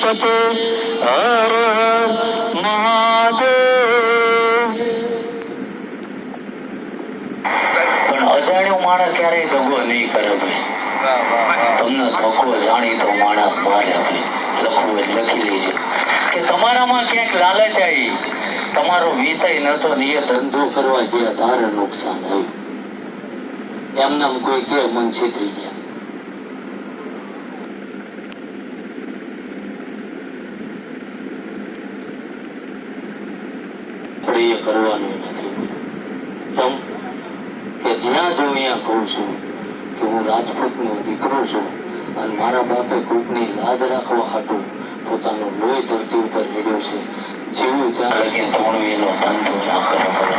પતે હર હર મહાદેવ. પણ અજાણ્યો માણસ ક્યારેય દગો નહીં કરે ભાઈ. તમને ધક્કો જાણીતો માણસ મારે ભાઈ. લખવું એ લખી લેજો કે તમારામાં ક્યાંક લાલચ આવી, તમારો વિષય નતો ને એ ધંધો કરવા જે તારે નુકસાન આવ્યું. એમનામ કોઈ કે મન છેતરી ગયા. એ કરવાનું નથી. જેમ કે જ્યાં જોઉં ત્યાં કહું છું કે હું રાજપૂતનો દીકરો છું અને મારા બાપે કોકની લાજ રાખવા હાટું પોતાનો લોહી ધરતી ઉપર રેડ્યો છે. જેવું ત્યાં લગી થોડું એનો ધંધો ના કરવો પડે.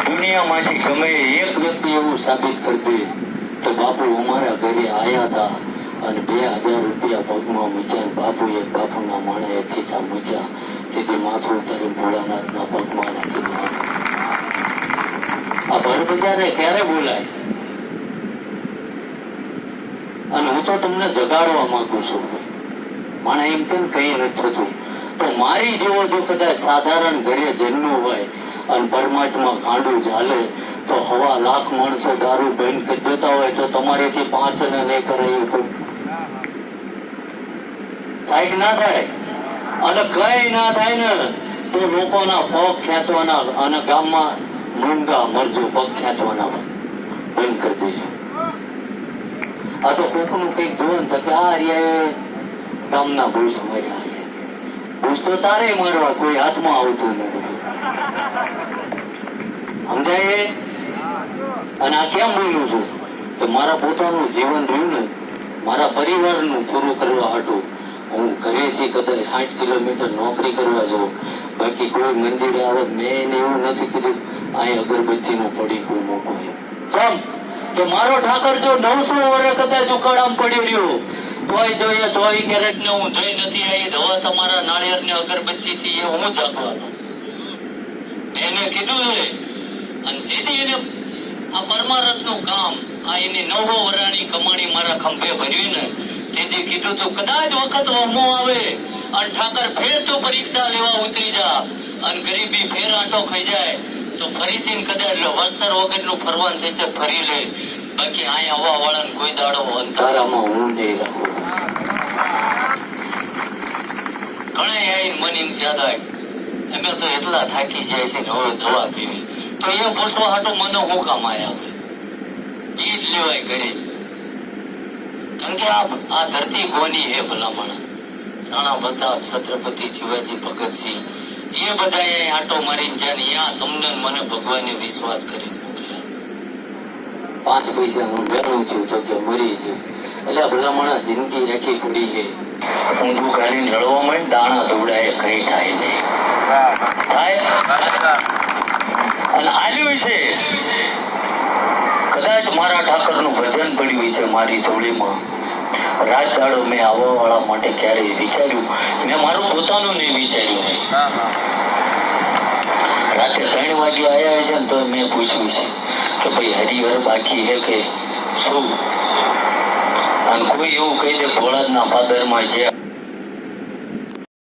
દુનિયામાંથી ગમે એક વ્યક્તિ એવું સાબિત કરી દે તો બાપુ અમારા ઘરે આવ્યા હતા અને 2000 રૂપિયા પગમાં મૂક્યા. બાપુએ બાપુના માણે ખીચા મૂક્યા. તેથી માથું ઉતારી ભોળાનાથના પગમાં નાખી દીધું. આ ભર બજારે ક્યારે બોલાય? અને હું તો તમને જગાડવા માંગુ છું. મને એમ કેમ કઈ નથી થતું. તો મારી જેવો જો કદાચ સાધારણ ઘરે જન્મ્યો હોય અને પરમાત્મા ગાંડું ચાલે તો 1.25 લાખ માણસો દારૂ બંધ કરી દેતા હોય તો તમારેથી 5 ને નહીં કરે એવું થાય ના થાય? અને કઈ ના થાય ને તો લોકોના પગ ખેંચવાના અને ગામમાં મૂંગા મરજો પગ ખેંચવાના બંધ કરી દેજો. આ તો કોકનું કઈક જોવાનું તો કે આ રહ્યા ગામના ભૂસ માર્યા. ભૂસ તો તારે મારવા કોઈ હાથમાં આવતું નથી. સમજાય? અને આ કેમ બોલું છું કે મારા પોતાનું જીવન રહ્યું ને મારા પરિવારનું પૂરું કરવા હાટું હું ઘરેથી કદાચ 60 કિલોમીટર નોકરી કરવા જાઉં. બાકી કોઈ મંદિરે આવે મેં એને એવું નથી કીધું અહીં અગરબત્તી નું પડીકું મૂકું. જેમ કે મારો ઠાકર જો 900 વર્ષ કદાચ ઉકાળામાં પડી રહ્યો તોય જોઈએ 24 કેરેટ ને હું જઈ નથી આવી દવા તમારા નાળિયેર ને અગરબત્તી થી એ હું જાગવાનો એને કીધું છે. અને જેથી એને આ પરમારથ નું કામ આ એની 9 વર્ષની કમાણી મારા ખંભે ભરવી ને તેથી કીધું તો કદાચ વખત વહમો આવે અને ઠાકર ફેર તો પરીક્ષા લેવા ઉતરી જા અને ગરીબી ફેર આંટો ખાઈ જાય તો ફરીથી કદાચ વસ્ત્ર વગરનું ફરવાનું થશે ફરી લે. બાકી અહીંયા આવવા વાળાને કોઈ દાડો અંધારામાં હું નહીં રાખું. ઘણા આવીને મને એમ કહેતા અમે તો એટલા થાકી જાય છે ને હવે દવા પીવી તો એ પૂછવા હાટું મને હું કામ આવ્યા છે એ જ લેવાય કરી. કારણ કે આ ધરતી કોની હે ભલામણ. રાણા પ્રતાપ, છત્રપતિ શિવાજી, ભગતસિંહ એ બધા આંટો મારીને જાય ને ત્યાં તમને મને ભગવાને વિશ્વાસ કરી મોકલ્યા. 5 પૈસાનું બેનું થયું તો કે મરી છે એટલે ભલામણ જિંદગી આખી પડી છે. ઊંધું કાઢીને લડવા માંડ દાણા ધોવડાય કઈ થાય નહીં થાય. અને આલ્યું છે કદાચ મારા ઠાકરનું ભજન પડ્યું છે મારી જોડીમાં. રાત દાડો મેં આવવા વાળા માટે ક્યારેય વિચાર્યું મેં મારું પોતાનું નહીં વિચાર્યું. રાતે 3 વાગે આવ્યા છે ને તો મેં પૂછ્યું છે કે ભાઈ હરિહર બાકી હે કે શું? અને કોઈ એવું કહી દે ભોળાના પાદરમાં છે